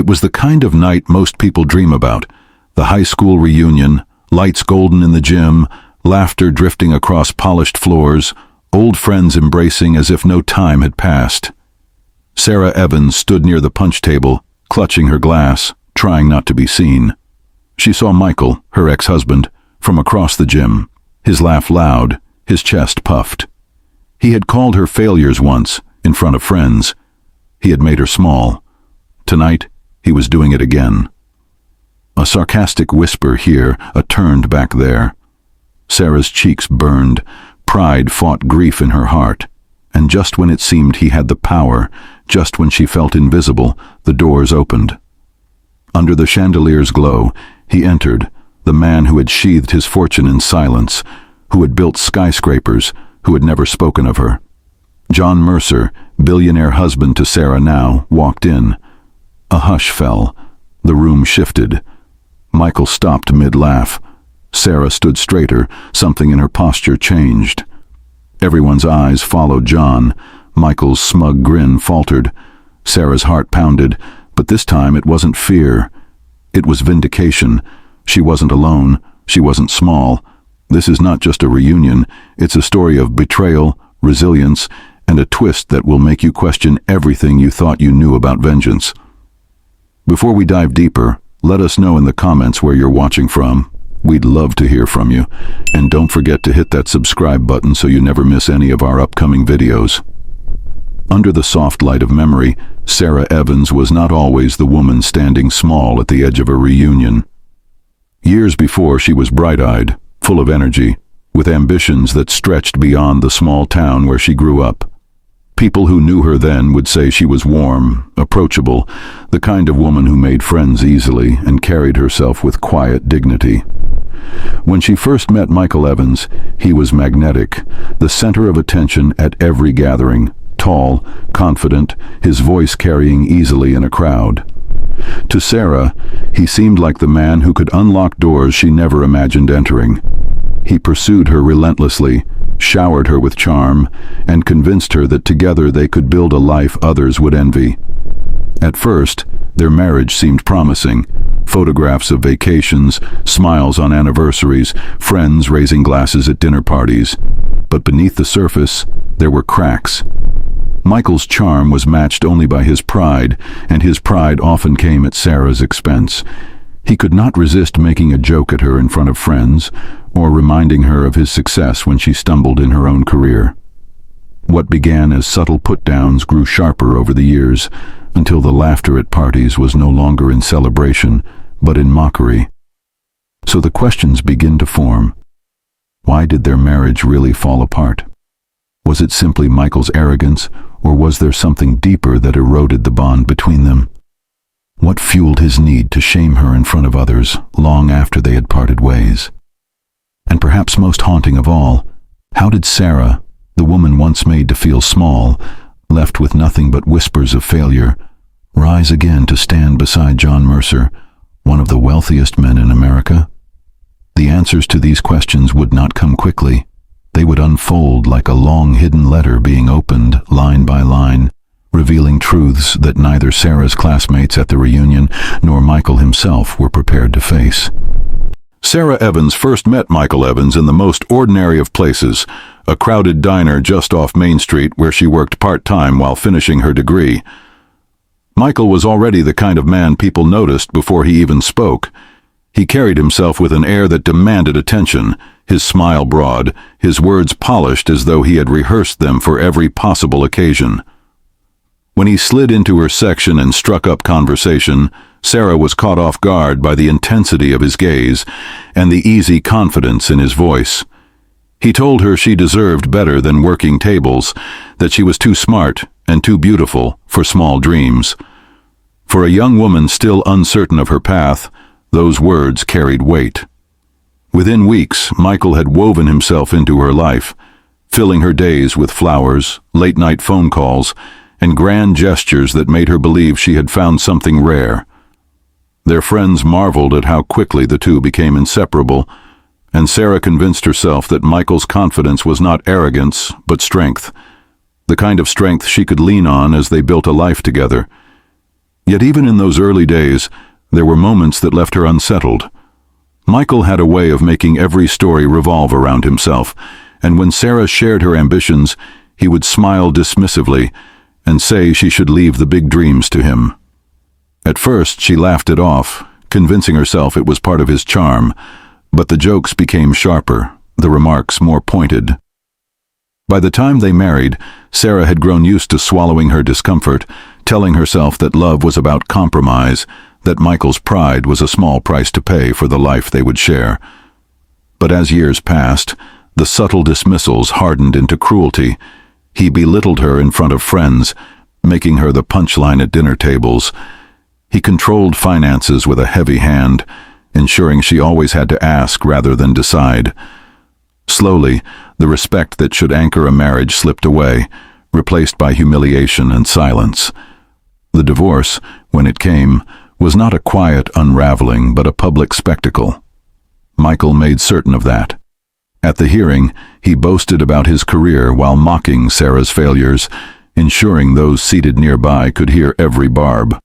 It was the kind of night most people dream about. The high school reunion, lights golden in the gym, laughter drifting across polished floors, old friends embracing as if no time had passed. Sarah Evans stood near the punch table, clutching her glass, trying not to be seen. She saw Michael, her ex-husband, from across the gym, his laugh loud, his chest puffed. He had called her failures once, in front of friends. He had made her small. Tonight, he was doing it again. A sarcastic whisper here, a turned back there. Sarah's cheeks burned, pride fought grief in her heart, and just when it seemed he had the power, just when she felt invisible, the doors opened. Under the chandelier's glow, he entered, the man who had sheathed his fortune in silence, who had built skyscrapers, who had never spoken of her. John Mercer, billionaire husband to Sarah now, walked in. A hush fell. The room shifted. Michael stopped mid-laugh. Sarah stood straighter, something in her posture changed. Everyone's eyes followed John. Michael's smug grin faltered. Sarah's heart pounded, but this time it wasn't fear. It was vindication. She wasn't alone. She wasn't small. This is not just a reunion. It's a story of betrayal, resilience, and a twist that will make you question everything you thought you knew about vengeance. Before we dive deeper, let us know in the comments where you're watching from. We'd love to hear from you. And don't forget to hit that subscribe button so you never miss any of our upcoming videos. Under the soft light of memory, Sarah Evans was not always the woman standing small at the edge of a reunion. Years before, she was bright-eyed, full of energy, with ambitions that stretched beyond the small town where she grew up. People who knew her then would say she was warm, approachable, the kind of woman who made friends easily and carried herself with quiet dignity. When she first met Michael Evans, he was magnetic, the center of attention at every gathering, tall, confident, his voice carrying easily in a crowd. To Sarah, he seemed like the man who could unlock doors she never imagined entering. He pursued her relentlessly, showered her with charm, and convinced her that together they could build a life others would envy. At first, their marriage seemed promising. Photographs of vacations, smiles on anniversaries, friends raising glasses at dinner parties. But beneath the surface, there were cracks. Michael's charm was matched only by his pride, and his pride often came at Sarah's expense. He could not resist making a joke at her in front of friends, or reminding her of his success when she stumbled in her own career. What began as subtle put-downs grew sharper over the years, until the laughter at parties was no longer in celebration, but in mockery. So the questions begin to form. Why did their marriage really fall apart? Was it simply Michael's arrogance, or was there something deeper that eroded the bond between them? What fueled his need to shame her in front of others long after they had parted ways? And perhaps most haunting of all, how did Sarah, the woman once made to feel small, left with nothing but whispers of failure, rise again to stand beside John Mercer, one of the wealthiest men in America? The answers to these questions would not come quickly. They would unfold like a long hidden letter being opened line by line, revealing truths that neither Sarah's classmates at the reunion nor Michael himself were prepared to face. Sarah Evans first met Michael Evans in the most ordinary of places, a crowded diner just off Main Street where she worked part-time while finishing her degree. Michael was already the kind of man people noticed before he even spoke. He carried himself with an air that demanded attention, his smile broad, his words polished as though he had rehearsed them for every possible occasion. When he slid into her section and struck up conversation, Sarah was caught off guard by the intensity of his gaze and the easy confidence in his voice. He told her she deserved better than working tables, that she was too smart and too beautiful for small dreams. For a young woman still uncertain of her path, those words carried weight. Within weeks, Michael had woven himself into her life, filling her days with flowers, late-night phone calls, and grand gestures that made her believe she had found something rare. Their friends marveled at how quickly the two became inseparable, and Sarah convinced herself that Michael's confidence was not arrogance, but strength, the kind of strength she could lean on as they built a life together. Yet even in those early days, there were moments that left her unsettled. Michael had a way of making every story revolve around himself, and when Sarah shared her ambitions, he would smile dismissively and say she should leave the big dreams to him. At first, she laughed it off, convincing herself it was part of his charm, but the jokes became sharper, the remarks more pointed. By the time they married, Sarah had grown used to swallowing her discomfort, telling herself that love was about compromise, that Michael's pride was a small price to pay for the life they would share. But as years passed, the subtle dismissals hardened into cruelty. He belittled her in front of friends, making her the punchline at dinner tables. He controlled finances with a heavy hand, ensuring she always had to ask rather than decide. Slowly, the respect that should anchor a marriage slipped away, replaced by humiliation and silence. The divorce, when it came, was not a quiet unraveling but a public spectacle. Michael made certain of that. At the hearing, he boasted about his career while mocking Sarah's failures, ensuring those seated nearby could hear every barb.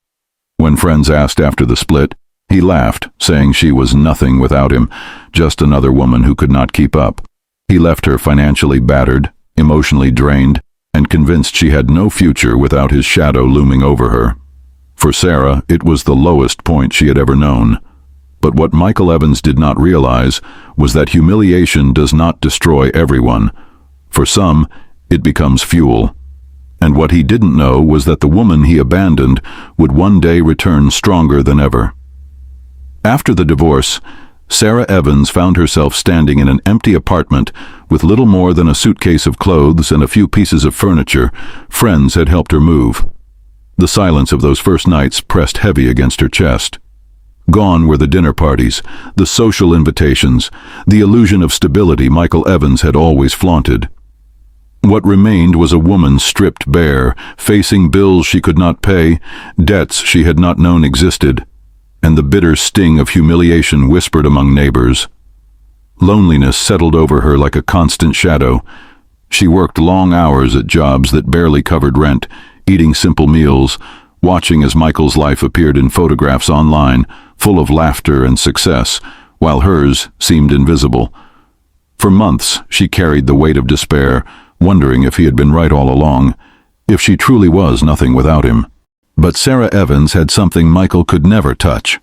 When friends asked after the split, he laughed, saying she was nothing without him, just another woman who could not keep up. He left her financially battered, emotionally drained, and convinced she had no future without his shadow looming over her. For Sarah, it was the lowest point she had ever known. But what Michael Evans did not realize was that humiliation does not destroy everyone. For some, it becomes fuel. And what he didn't know was that the woman he abandoned would one day return stronger than ever. After the divorce, Sarah Evans found herself standing in an empty apartment with little more than a suitcase of clothes and a few pieces of furniture friends had helped her move. The silence of those first nights pressed heavy against her chest. Gone were the dinner parties, the social invitations, the illusion of stability Michael Evans had always flaunted. What remained was a woman stripped bare, facing bills she could not pay, debts she had not known existed, and the bitter sting of humiliation whispered among neighbors. Loneliness settled over her like a constant shadow. She worked long hours at jobs that barely covered rent, eating simple meals, watching as Michael's life appeared in photographs online, full of laughter and success, while hers seemed invisible. For months, she carried the weight of despair, wondering if he had been right all along, if she truly was nothing without him. But Sarah Evans had something Michael could never touch: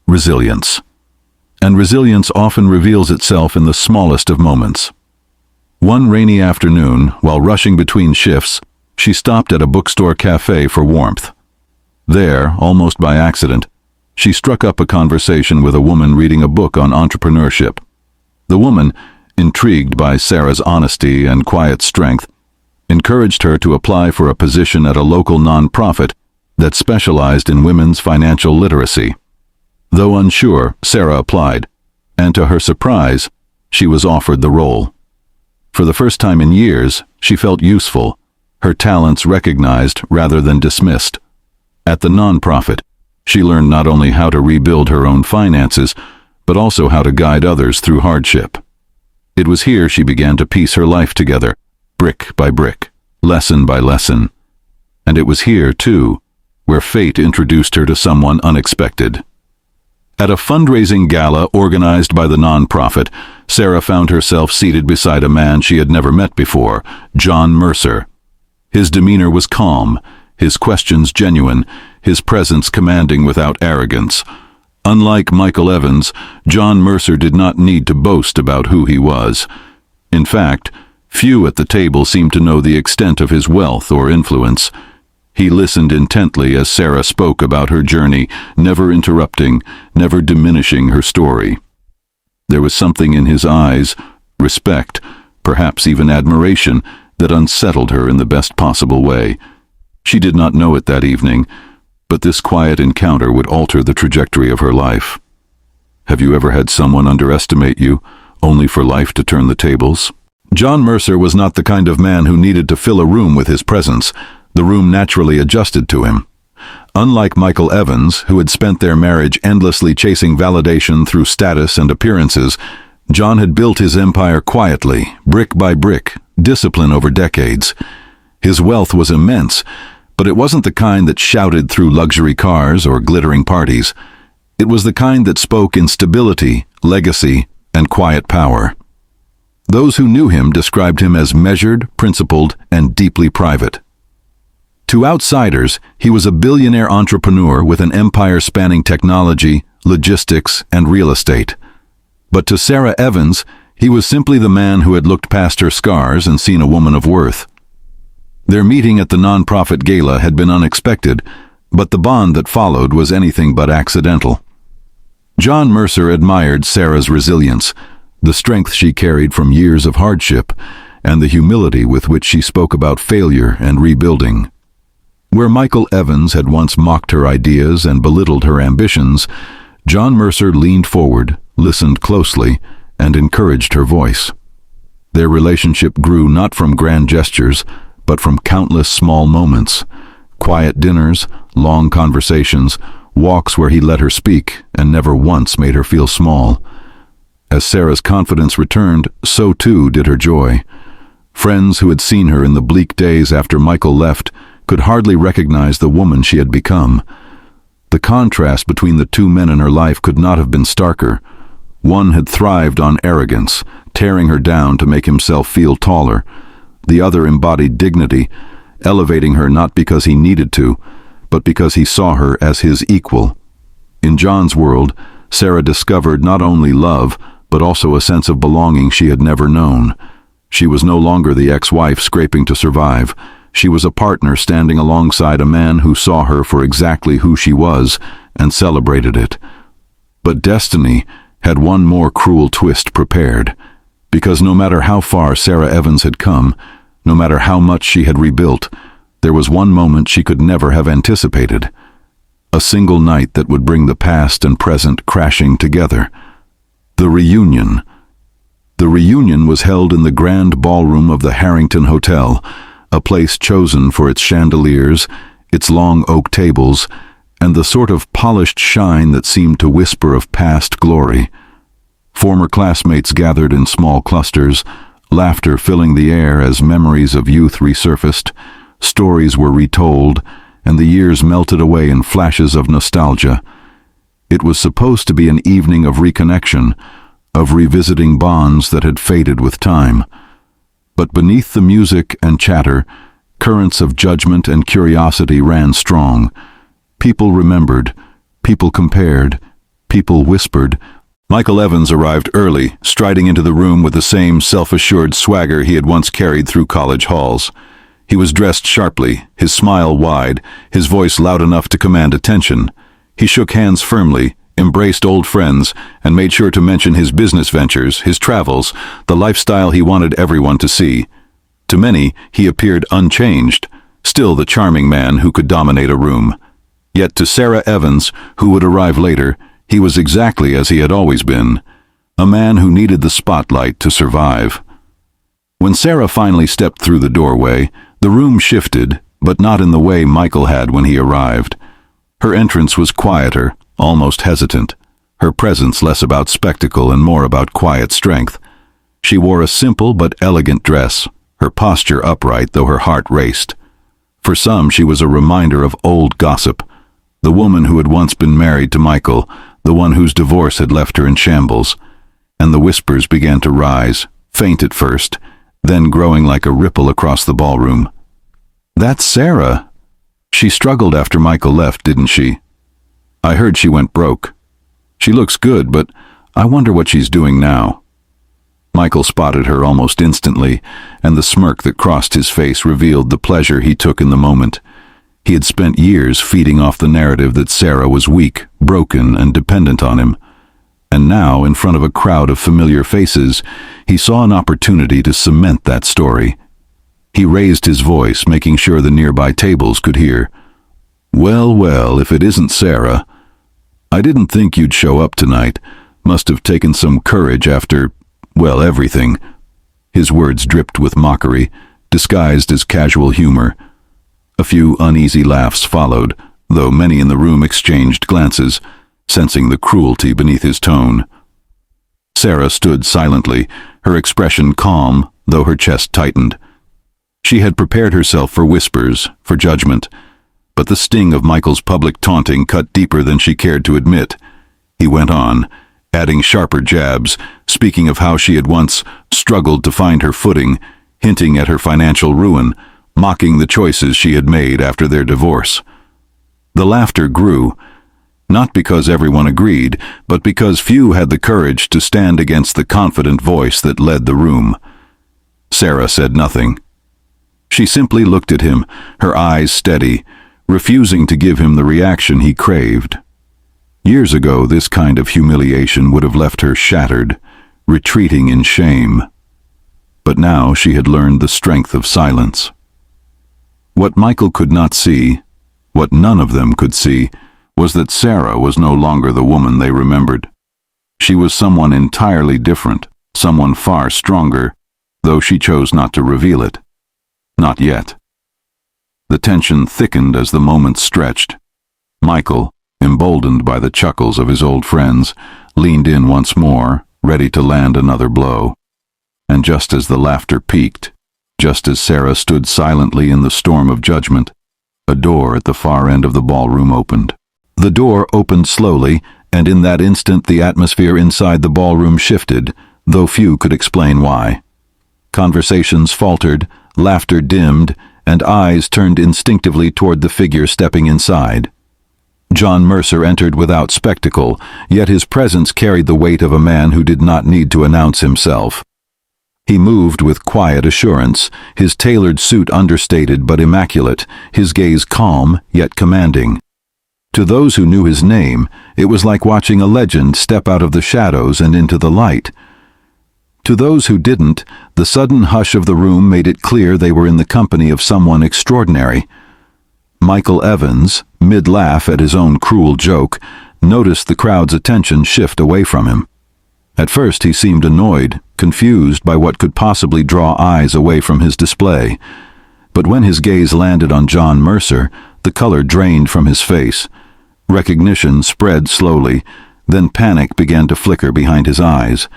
resilience. And resilience often reveals itself in the smallest of moments. One rainy afternoon, while rushing between shifts, she stopped at a bookstore cafe for warmth. There, almost by accident, she struck up a conversation with a woman reading a book on entrepreneurship. The woman, intrigued by Sarah's honesty and quiet strength, encouraged her to apply for a position at a local nonprofit that specialized in women's financial literacy. Though unsure, Sarah applied, and to her surprise, she was offered the role. For the first time in years, she felt useful, her talents recognized rather than dismissed. At the nonprofit, she learned not only how to rebuild her own finances, but also how to guide others through hardship. It was here she began to piece her life together, brick by brick, lesson by lesson. And it was here, too, where fate introduced her to someone unexpected. At a fundraising gala organized by the nonprofit, Sarah found herself seated beside a man she had never met before, John Mercer. His demeanor was calm, his questions genuine, his presence commanding without arrogance. Unlike Michael Evans, John Mercer did not need to boast about who he was. In fact, few at the table seemed to know the extent of his wealth or influence. He listened intently as Sarah spoke about her journey, never interrupting, never diminishing her story. There was something in his eyes, respect, perhaps even admiration, that unsettled her in the best possible way. She did not know it that evening, but this quiet encounter would alter the trajectory of her life. Have you ever had someone underestimate you, only for life to turn the tables? John Mercer was not the kind of man who needed to fill a room with his presence. The room naturally adjusted to him. Unlike Michael Evans, who had spent their marriage endlessly chasing validation through status and appearances, John had built his empire quietly, brick by brick, discipline over decades. His wealth was immense, But it wasn't the kind that shouted through luxury cars or glittering parties. It was the kind that spoke in stability, legacy, and quiet power. Those who knew him described him as measured, principled, and deeply private. To outsiders, he was a billionaire entrepreneur with an empire spanning technology, logistics, and real estate. But to Sarah Evans, he was simply the man who had looked past her scars and seen a woman of worth. Their meeting at the nonprofit gala had been unexpected, but the bond that followed was anything but accidental. John Mercer admired Sarah's resilience, the strength she carried from years of hardship, and the humility with which she spoke about failure and rebuilding. Where Michael Evans had once mocked her ideas and belittled her ambitions, John Mercer leaned forward, listened closely, and encouraged her voice. Their relationship grew not from grand gestures, but from countless small moments: quiet dinners, long conversations, walks where he let her speak and never once made her feel small. As Sarah's confidence returned, so too did her joy. Friends who had seen her in the bleak days after Michael left could hardly recognize the woman she had become. The contrast between the two men in her life could not have been starker. One had thrived on arrogance, tearing her down to make himself feel taller. The other embodied dignity, elevating her not because he needed to, but because he saw her as his equal. In John's world, Sarah discovered not only love, but also a sense of belonging she had never known. She was no longer the ex-wife scraping to survive. She was a partner standing alongside a man who saw her for exactly who she was and celebrated it. But destiny had one more cruel twist prepared, because no matter how far Sarah Evans had come, no matter how much she had rebuilt, there was one moment she could never have anticipated. A single night that would bring the past and present crashing together. The reunion. The reunion was held in the grand ballroom of the Harrington Hotel, a place chosen for its chandeliers, its long oak tables, and the sort of polished shine that seemed to whisper of past glory. Former classmates gathered in small clusters, laughter filling the air as memories of youth resurfaced, stories were retold, and the years melted away in flashes of nostalgia. It was supposed to be an evening of reconnection, of revisiting bonds that had faded with time. But beneath the music and chatter, currents of judgment and curiosity ran strong. People remembered, people compared, people whispered. Michael Evans arrived early, striding into the room with the same self-assured swagger he had once carried through college halls. He was dressed sharply, his smile wide, his voice loud enough to command attention. He shook hands firmly, embraced old friends, and made sure to mention his business ventures, his travels, the lifestyle he wanted everyone to see. To many, he appeared unchanged, still the charming man who could dominate a room. Yet to Sarah Evans, who would arrive later, he was exactly as he had always been, a man who needed the spotlight to survive. When Sarah finally stepped through the doorway, the room shifted, but not in the way Michael had when he arrived. Her entrance was quieter, almost hesitant, her presence less about spectacle and more about quiet strength. She wore a simple but elegant dress, her posture upright though her heart raced. For some, she was a reminder of old gossip, the woman who had once been married to Michael, the one whose divorce had left her in shambles. And the whispers began to rise, faint at first, then growing like a ripple across the ballroom. "That's Sarah. She struggled after Michael left, didn't she? I heard she went broke. She looks good, but I wonder what she's doing now." Michael spotted her almost instantly, and the smirk that crossed his face revealed the pleasure he took in the moment. He had spent years feeding off the narrative that Sarah was weak, broken, and dependent on him. And now, in front of a crowd of familiar faces, he saw an opportunity to cement that story. He raised his voice, making sure the nearby tables could hear. "Well, well, if it isn't Sarah. I didn't think you'd show up tonight. Must have taken some courage after, well, everything." His words dripped with mockery, disguised as casual humor. A few uneasy laughs followed, though many in the room exchanged glances, sensing the cruelty beneath his tone. Sarah stood silently, her expression calm, though her chest tightened. She had prepared herself for whispers, for judgment, But the sting of Michael's public taunting cut deeper than she cared to admit. He went on, adding sharper jabs, speaking of how she had once struggled to find her footing, hinting at her financial ruin, mocking the choices she had made after their divorce. The laughter grew, not because everyone agreed, but because few had the courage to stand against the confident voice that led the room. Sarah said nothing. She simply looked at him, her eyes steady, refusing to give him the reaction he craved. Years ago, this kind of humiliation would have left her shattered, retreating in shame. But now she had learned the strength of silence. What Michael could not see, what none of them could see, was that Sarah was no longer the woman they remembered. She was someone entirely different, someone far stronger, though she chose not to reveal it. Not yet. The tension thickened as the moments stretched. Michael, emboldened by the chuckles of his old friends, leaned in once more, ready to land another blow. And just as the laughter peaked, just as Sarah stood silently in the storm of judgment, a door at the far end of the ballroom opened. The door opened slowly, and in that instant the atmosphere inside the ballroom shifted, though few could explain why. Conversations faltered, laughter dimmed, and eyes turned instinctively toward the figure stepping inside. John Mercer entered without spectacle, yet his presence carried the weight of a man who did not need to announce himself. He moved with quiet assurance, his tailored suit understated but immaculate, his gaze calm yet commanding. To those who knew his name, it was like watching a legend step out of the shadows and into the light. To those who didn't, the sudden hush of the room made it clear they were in the company of someone extraordinary. Michael Evans, mid-laugh at his own cruel joke, noticed the crowd's attention shift away from him. At first he seemed annoyed, confused by what could possibly draw eyes away from his display. But when his gaze landed on John Mercer, the color drained from his face. Recognition spread slowly, then panic began to flicker behind his eyes.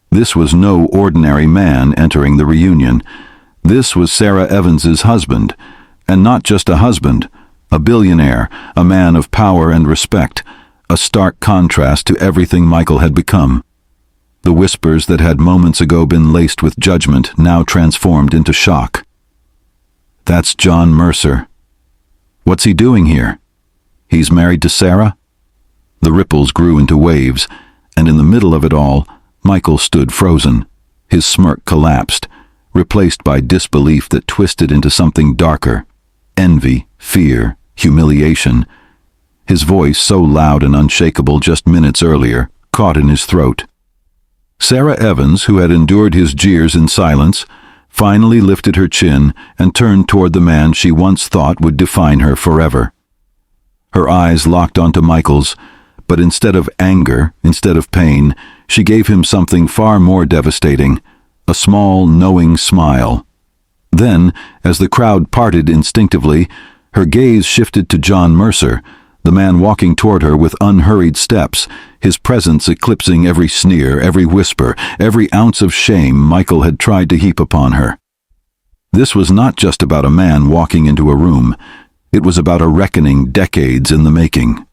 This was no ordinary man entering the reunion. This was Sarah Evans's husband, and not just a husband, a billionaire, a man of power and respect, a stark contrast to everything Michael had become. The whispers that had moments ago been laced with judgment now transformed into shock. "That's John Mercer. What's he doing here? He's married to Sarah?" The ripples grew into waves, and in the middle of it all, Michael stood frozen. His smirk collapsed, replaced by disbelief that twisted into something darker. Envy, fear, humiliation. His voice, so loud and unshakable just minutes earlier, caught in his throat. Sarah Evans, who had endured his jeers in silence, finally lifted her chin and turned toward the man she once thought would define her forever. Her eyes locked onto Michael's, but instead of anger, instead of pain, she gave him something far more devastating, a small, knowing smile. Then, as the crowd parted instinctively, her gaze shifted to John Mercer, the man walking toward her with unhurried steps, his presence eclipsing every sneer, every whisper, every ounce of shame Michael had tried to heap upon her. This was not just about a man walking into a room. It was about a reckoning decades in the making.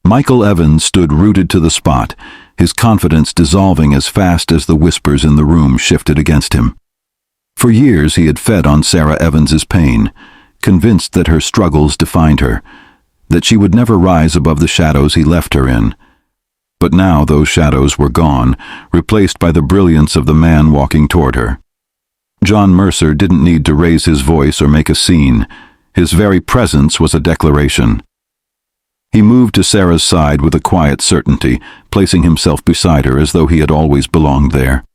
Michael Evans stood rooted to the spot, his confidence dissolving as fast as the whispers in the room shifted against him. For years he had fed on Sarah Evans's pain, convinced that her struggles defined her, that she would never rise above the shadows he left her in. But now those shadows were gone, replaced by the brilliance of the man walking toward her. John Mercer didn't need to raise his voice or make a scene. His very presence was a declaration. He moved to Sarah's side with a quiet certainty, placing himself beside her as though he had always belonged there.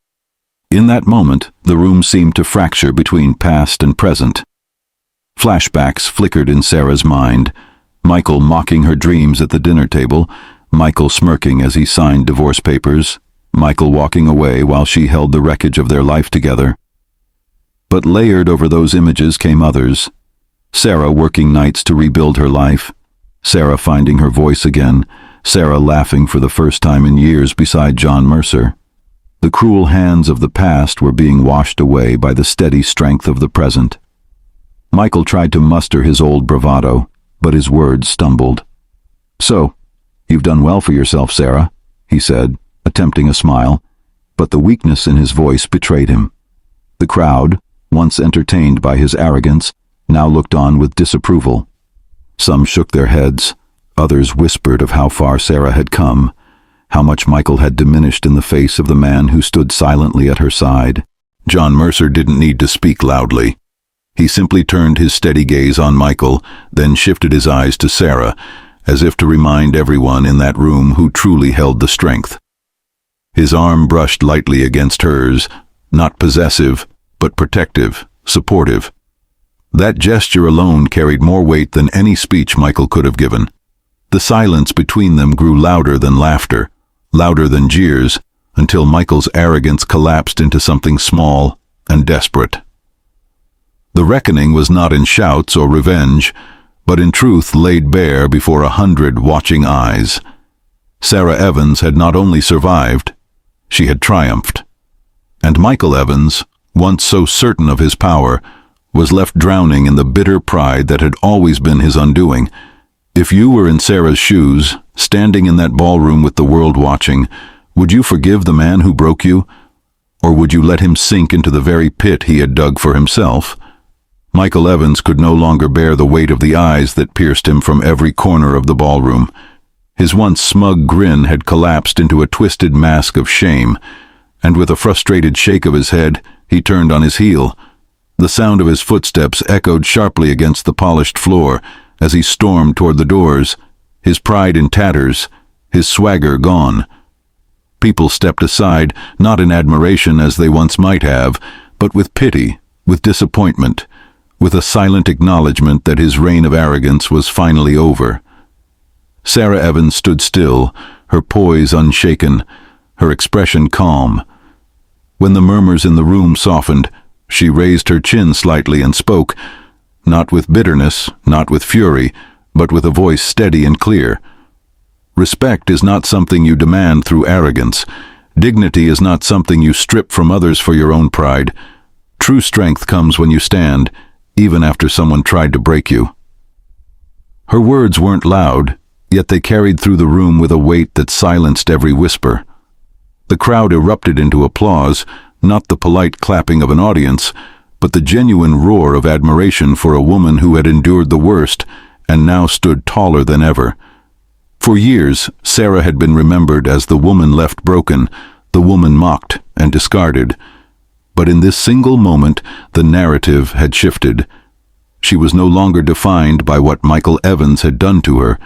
In that moment, the room seemed to fracture between past and present. Flashbacks flickered in Sarah's mind, Michael mocking her dreams at the dinner table, Michael smirking as he signed divorce papers, Michael walking away while she held the wreckage of their life together. But layered over those images came others. Sarah working nights to rebuild her life, Sarah finding her voice again, Sarah laughing for the first time in years beside John Mercer. The cruel hands of the past were being washed away by the steady strength of the present. Michael tried to muster his old bravado, but his words stumbled. "So, you've done well for yourself, Sarah," he said, attempting a smile, but the weakness in his voice betrayed him. The crowd, once entertained by his arrogance, now looked on with disapproval. Some shook their heads, others whispered of how far Sarah had come, how much Michael had diminished in the face of the man who stood silently at her side. John Mercer didn't need to speak loudly. He simply turned his steady gaze on Michael, then shifted his eyes to Sarah, as if to remind everyone in that room who truly held the strength. His arm brushed lightly against hers, not possessive, but protective, supportive. That gesture alone carried more weight than any speech Michael could have given. The silence between them grew louder than laughter, louder than jeers, until Michael's arrogance collapsed into something small and desperate. The reckoning was not in shouts or revenge, but in truth laid bare before 100 watching eyes. Sarah Evans had not only survived, she had triumphed. And Michael Evans, once so certain of his power, was left drowning in the bitter pride that had always been his undoing. If you were in Sarah's shoes, standing in that ballroom with the world watching, would you forgive the man who broke you? Or would you let him sink into the very pit he had dug for himself? Michael Evans could no longer bear the weight of the eyes that pierced him from every corner of the ballroom. His once smug grin had collapsed into a twisted mask of shame, and with a frustrated shake of his head, he turned on his heel. The sound of his footsteps echoed sharply against the polished floor as he stormed toward the doors, his pride in tatters, his swagger gone. People stepped aside, not in admiration as they once might have, but with pity, with disappointment, with a silent acknowledgement that his reign of arrogance was finally over. Sarah Evans stood still, her poise unshaken, her expression calm. When the murmurs in the room softened, she raised her chin slightly and spoke, not with bitterness, not with fury, but with a voice steady and clear. Respect is not something you demand through arrogance. Dignity is not something you strip from others for your own pride. True strength comes when you stand, even after someone tried to break you. Her words weren't loud, yet they carried through the room with a weight that silenced every whisper. The crowd erupted into applause, not the polite clapping of an audience, but the genuine roar of admiration for a woman who had endured the worst and now stood taller than ever. For years, Sarah had been remembered as the woman left broken, the woman mocked and discarded. But in this single moment, the narrative had shifted. She was no longer defined by what Michael Evans had done to her.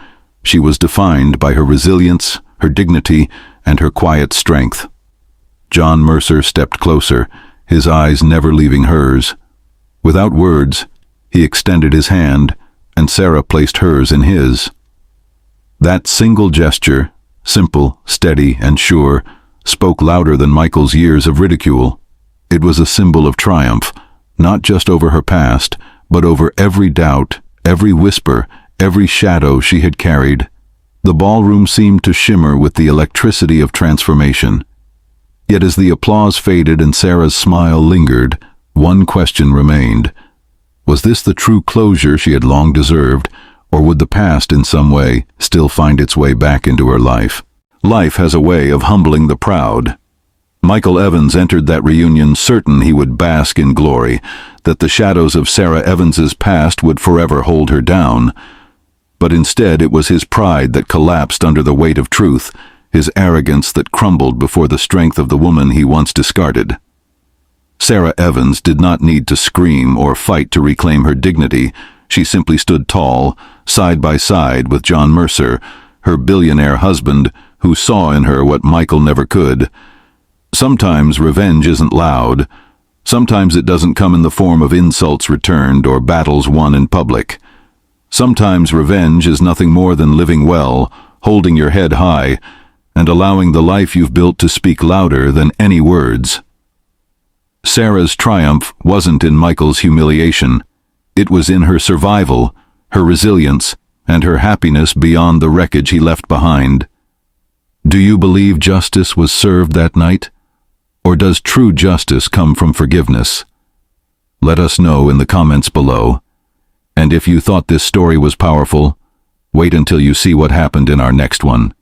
She was defined by her resilience, her dignity, and her quiet strength. John Mercer stepped closer, his eyes never leaving hers. Without words, he extended his hand, and Sarah placed hers in his. That single gesture, simple, steady, and sure, spoke louder than Michael's years of ridicule. It was a symbol of triumph, not just over her past, but over every doubt, every whisper, every shadow she had carried. The ballroom seemed to shimmer with the electricity of transformation. Yet as the applause faded and Sarah's smile lingered, one question remained. Was this the true closure she had long deserved, or would the past in some way still find its way back into her life? Life has a way of humbling the proud. Michael Evans entered that reunion certain he would bask in glory, that the shadows of Sarah Evans's past would forever hold her down. But instead it was his pride that collapsed under the weight of truth, his arrogance that crumbled before the strength of the woman he once discarded. Sarah Evans did not need to scream or fight to reclaim her dignity. She simply stood tall, side by side with John Mercer, her billionaire husband, who saw in her what Michael never could. Sometimes revenge isn't loud. Sometimes it doesn't come in the form of insults returned or battles won in public. Sometimes revenge is nothing more than living well, holding your head high, and allowing the life you've built to speak louder than any words. Sarah's triumph wasn't in Michael's humiliation. It was in her survival, her resilience, and her happiness beyond the wreckage he left behind. Do you believe justice was served that night? Or does true justice come from forgiveness? Let us know in the comments below. And if you thought this story was powerful, wait until you see what happened in our next one.